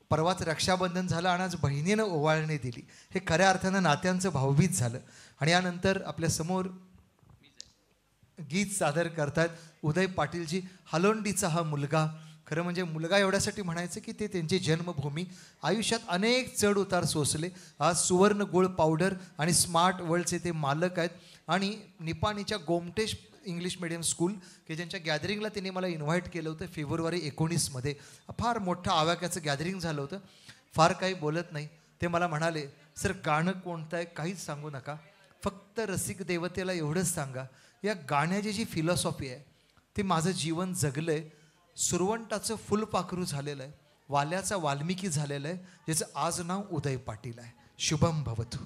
परवाच रक्षाबंधन झालं आणि आज बहिणीनं ओवाळणी दिली. हे खऱ्या अर्थानं नात्यांचं भावबीज झालं. आणि यानंतर आपल्यासमोर गीत सादर करतात उदय पाटीलजी. हालोंडीचा हा मुलगा. खरं म्हणजे मुलगा एवढ्यासाठी म्हणायचं की ते त्यांची जन्मभूमी. आयुष्यात अनेक चढ उतार सोसले. आज सुवर्ण गुळ पावडर आणि स्मार्ट वर्ल्डचे ते मालक आहेत. आणि निपाणीच्या गोमटेश इंग्लिश मीडियम स्कूल की ज्यांच्या गॅदरिंगला त्यांनी मला इन्व्हाइट केलं होतं फेब्रुवारी 19मध्ये. फार मोठं आवाक्याचं गॅदरिंग झालं होतं. फार काही बोलत नाही. ते मला म्हणाले, सर गाणं कोणतं आहे काहीच सांगू नका, फक्त रसिक देवतेला एवढंच सांगा या गाण्याची जी फिलॉसॉफी आहे ते माझं जीवन जगलं आहे. सुरवंटाचं फुलपाखरू झालेलं आहे, वाल्याचा वाल्मिकी झालेलं आहे, ज्याचं आज नाव उदय पाटील आहे. शुभम भवतु.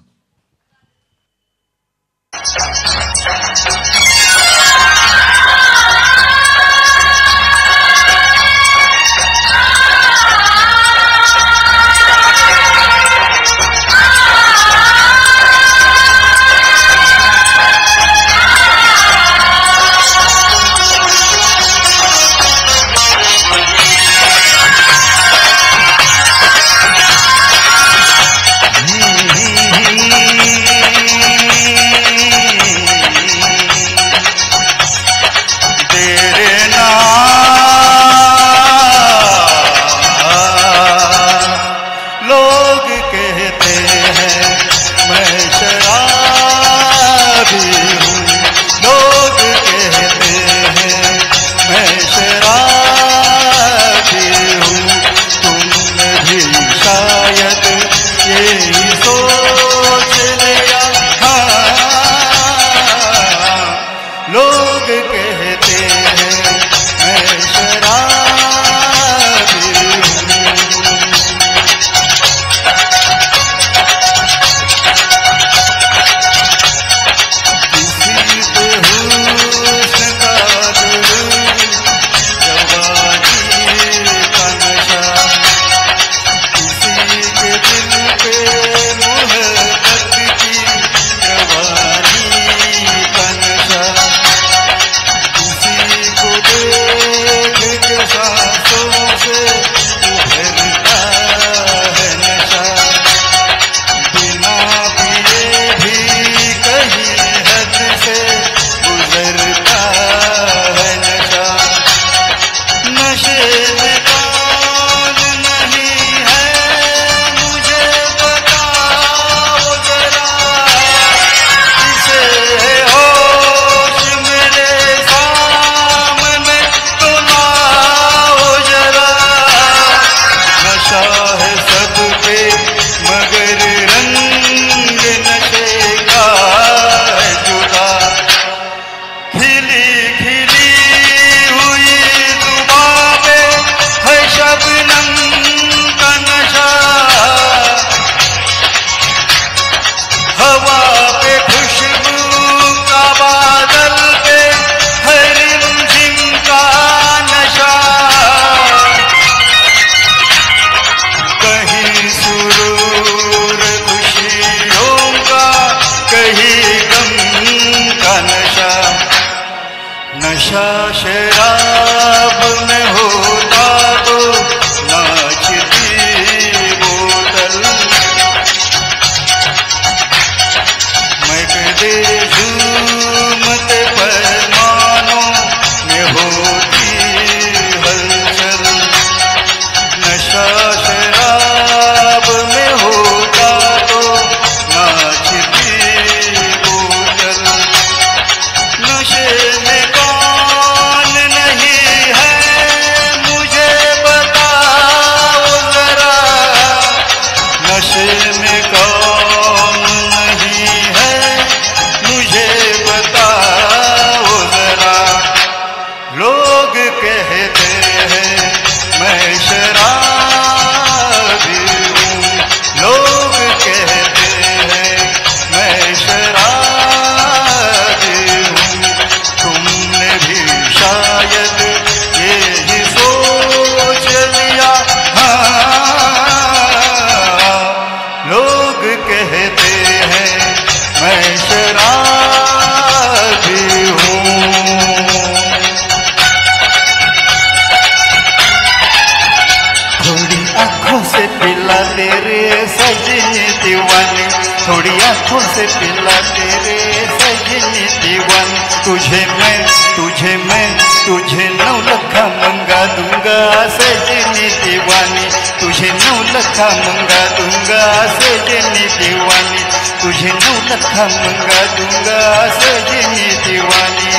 आँखों से पिलाते रे सजनी दीवानी, थोड़ी आँखों से पिलाते रे सजनी दीवानी। तुझे मैं तुझे 9 लाख मंगा दूंगा सजनी दीवानी, तुझे 9 लाख मंगा दूंगा सजनी दीवानी, तुझे 9 लाख मंगा दूंगा सजनी दीवानी।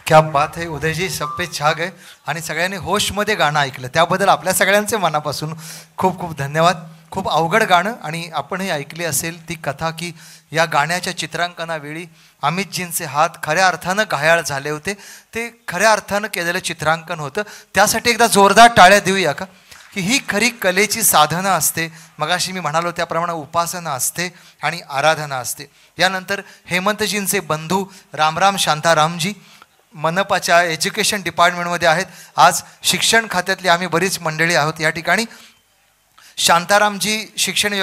क्या बात है उदयजी, सब पे छा गए आणि सगळ्यांनी होशमध्ये गाणं ऐकलं त्याबद्दल आपल्या सगळ्यांचे मनापासून खूप खूप धन्यवाद. खूप अवघड गाणं आणि आपणही ऐकली असेल ती कथा की या गाण्याच्या चित्रांकनावेळी अमितजींचे हात खऱ्या अर्थानं घायाळ झाले होते. ते खऱ्या अर्थानं केलेलं चित्रांकन होतं. त्यासाठी एकदा जोरदार टाळ्या देऊया का, की ही खरी कलेची साधना असते. मगाशी मी म्हणालो त्याप्रमाणे उपासना असते आणि आराधना असते. यानंतर हेमंतजींचे बंधू रामराम शांतारामजी मनपाच्या एज्युकेशन डिपार्टमेंटमध्ये आहेत. आज शिक्षण खात्यातली आम्ही बरीच मंडळी आहोत या ठिकाणी. शांतारामजी शिक्षण